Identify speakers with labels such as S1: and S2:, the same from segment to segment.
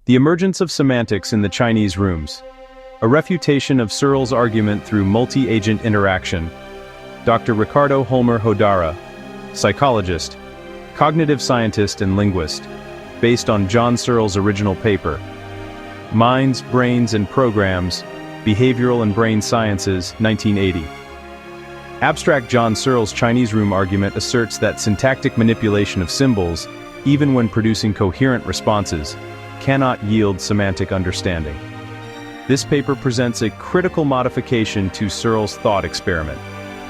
S1: The emergence of semantics in the Chinese rooms. A refutation of Searle's argument through multi-agent interaction. Dr. Ricardo Holmer Hodara, psychologist, cognitive scientist and linguist, based on John Searle's original paper, Minds, Brains and Programs, Behavioral and Brain Sciences, 1980. Abstract John Searle's Chinese room argument asserts that syntactic manipulation of symbols, even when producing coherent responses, cannot yield semantic understanding. This paper presents a critical modification to Searle's thought experiment,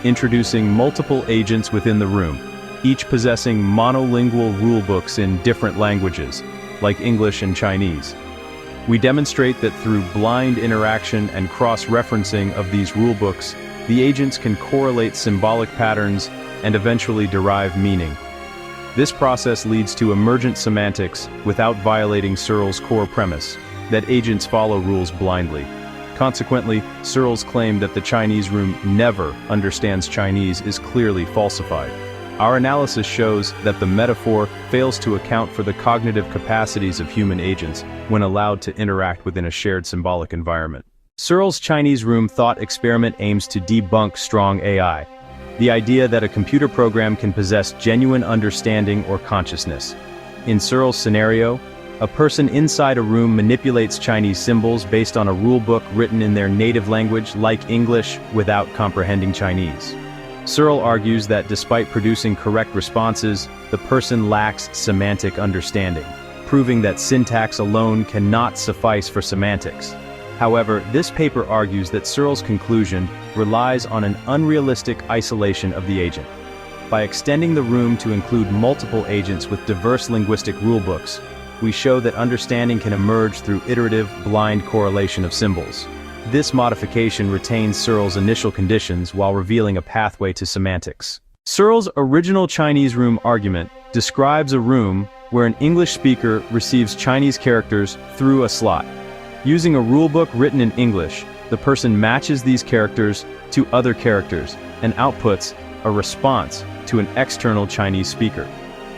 S1: introducing multiple agents within the room, each possessing monolingual rulebooks in different languages, like English and Chinese. We demonstrate that through blind interaction and cross-referencing of these rulebooks, the agents can correlate symbolic patterns and eventually derive meaning. This process leads to emergent semantics without violating Searle's core premise, that agents follow rules blindly. Consequently, Searle's claim that the Chinese room never understands Chinese is clearly falsified. Our analysis shows that the metaphor fails to account for the cognitive capacities of human agents when allowed to interact within a shared symbolic environment. Searle's Chinese room thought experiment aims to debunk strong AI, the idea that a computer program can possess genuine understanding or consciousness. In Searle's scenario, a person inside a room manipulates Chinese symbols based on a rulebook written in their native language, like English, without comprehending Chinese. Searle argues that despite producing correct responses, the person lacks semantic understanding, proving that syntax alone cannot suffice for semantics. However, this paper argues that Searle's conclusion relies on an unrealistic isolation of the agent. By extending the room to include multiple agents with diverse linguistic rulebooks, we show that understanding can emerge through iterative, blind correlation of symbols. This modification retains Searle's initial conditions while revealing a pathway to semantics. Searle's original Chinese room argument describes a room where an English speaker receives Chinese characters through a slot. Using a rulebook written in English, the person matches these characters to other characters and outputs a response to an external Chinese speaker.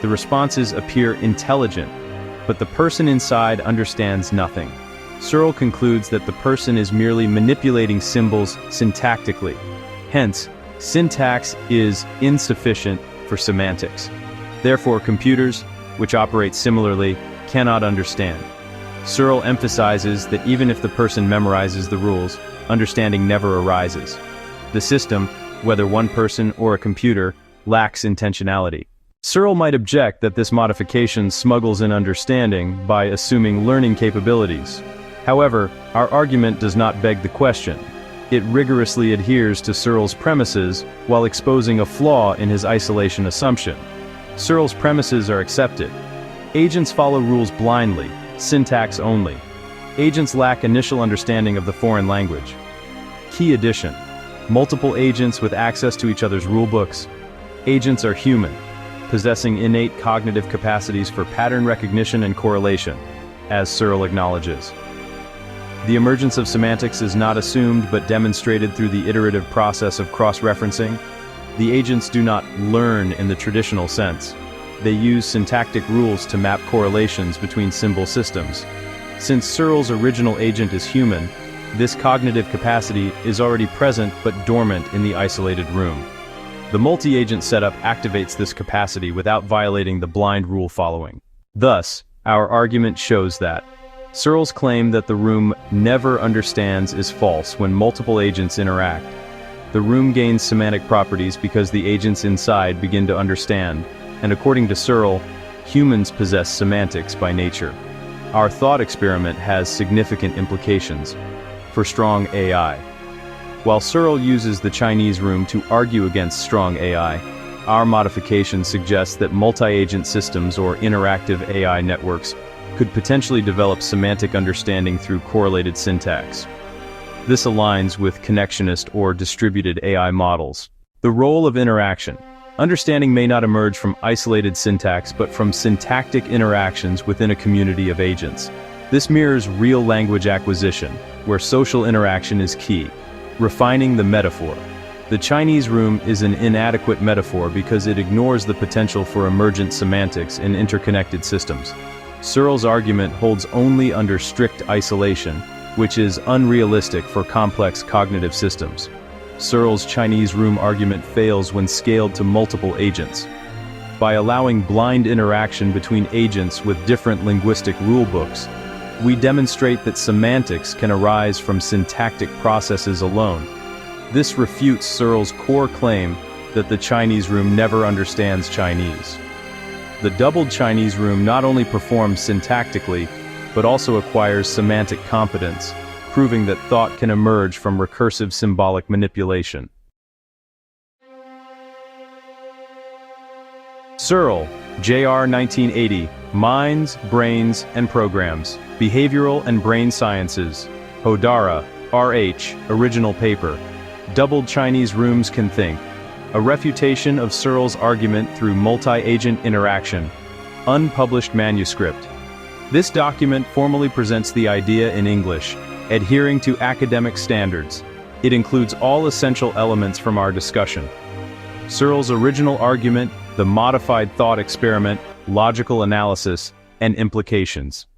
S1: The responses appear intelligent, but the person inside understands nothing. Searle concludes that the person is merely manipulating symbols syntactically. Hence, syntax is insufficient for semantics. Therefore, computers, which operate similarly, cannot understand. Searle emphasizes that even if the person memorizes the rules, understanding never arises. The system, whether one person or a computer, lacks intentionality. Searle might object that this modification smuggles in understanding by assuming learning capabilities. However, our argument does not beg the question. It rigorously adheres to Searle's premises while exposing a flaw in his isolation assumption. Searle's premises are accepted. Agents follow rules blindly, syntax only. Agents lack initial understanding of the foreign language. Key addition: multiple agents with access to each other's rulebooks. Agents are human, possessing innate cognitive capacities for pattern recognition and correlation, as Searle acknowledges. The emergence of semantics is not assumed but demonstrated through the iterative process of cross-referencing. The agents do not learn in the traditional sense. They use syntactic rules to map correlations between symbol systems. Since Searle's original agent is human, this cognitive capacity is already present but dormant in the isolated room. The multi-agent setup activates this capacity without violating the blind rule following. Thus, our argument shows that Searle's claim that the room never understands is false when multiple agents interact. The room gains semantic properties because the agents inside begin to understand, and according to Searle, humans possess semantics by nature. Our thought experiment has significant implications for strong AI. While Searle uses the Chinese room to argue against strong AI, our modification suggests that multi-agent systems or interactive AI networks could potentially develop semantic understanding through correlated syntax. This aligns with connectionist or distributed AI models. The role of interaction. Understanding may not emerge from isolated syntax but from syntactic interactions within a community of agents. This mirrors real language acquisition, where social interaction is key. Refining the metaphor. The Chinese room is an inadequate metaphor because it ignores the potential for emergent semantics in interconnected systems. Searle's argument holds only under strict isolation, which is unrealistic for complex cognitive systems. Searle's Chinese room argument fails when scaled to multiple agents. By allowing blind interaction between agents with different linguistic rulebooks, we demonstrate that semantics can arise from syntactic processes alone. This refutes Searle's core claim that the Chinese room never understands Chinese. The doubled Chinese room not only performs syntactically, but also acquires semantic competence, proving that thought can emerge from recursive symbolic manipulation. Searle, J.R. 1980, Minds, Brains, and Programs, Behavioral and Brain Sciences, Hodara, R.H., original paper. Doubled Chinese rooms can think. A refutation of Searle's argument through multi-agent interaction. Unpublished manuscript. This document formally presents the idea in English, adhering to academic standards. It includes all essential elements from our discussion. Searle's original argument, the modified thought experiment, logical analysis, and implications.